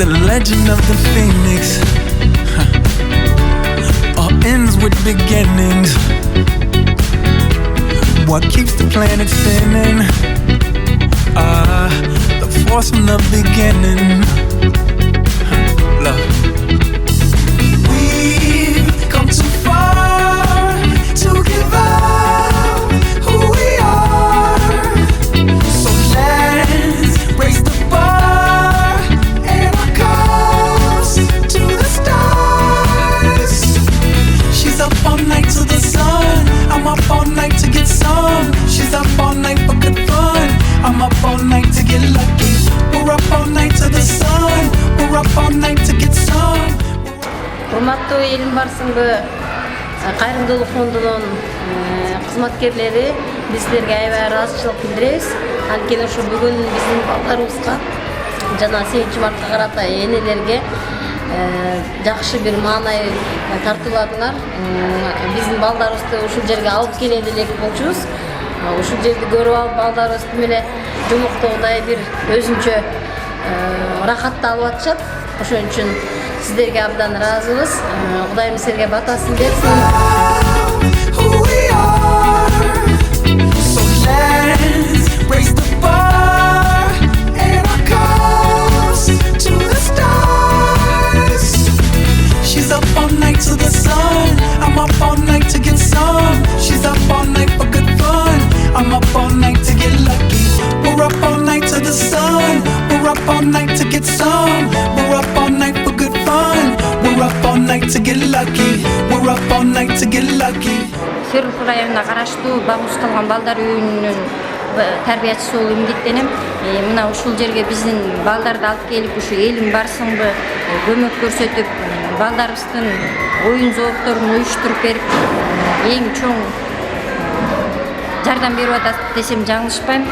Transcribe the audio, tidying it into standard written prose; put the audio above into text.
the legend of the phoenix. All ends with beginnings. What keeps the planet spinning? The force from the beginning. Love. We've come too far to give up who we are. So let's raise the bar and our cups to the stars. She's up all night to the sun. I'm up all night to get some. She's up all night for good fun. I'm up all night to get lucky. We're up all night to the sun. We're up all night to get some. Урматтуу элим барсыңбы, кайрымдуулук фондунун кызматкерлери биз силерге аябай ыраазычылык билдиребиз. Анткени ушу бүгүн биздин балдарыбызга жана 8 мартка карата энелерге жакшы бир маанай тартууладыңар. Биздин балдарыбызды ушул жерге алып келели элек болчубуз. Ушул жерди көрүп алып балдарыбыз эле жумуктоогудай бир өзүнчө рахатты алып атышат. Ошон үчүн сиздерге абдан ыраазыбыз. Кудайым силерге батасын берсин. She's up all night to the sun. I'm up all night to get some. She's up all night for good fun. I'm up all night to get lucky. We're up all night to the sun. We're up all night to get some. We're up all night for good fun. We're up all night to get lucky. We're up all night to get lucky. Сөрүлкү районуна караштуу Багуз калган балдар үйүнүн тарбиячысы болуп эмгектенем. Мына ушул жерге биздин балдарды алып келип, ушу элим барсыңбы көмөк көрсөтүп, балдарыбыздын оюн зоопторун уюштуруп берип, эң чоң жардам берип атат десем жаңылышпайм.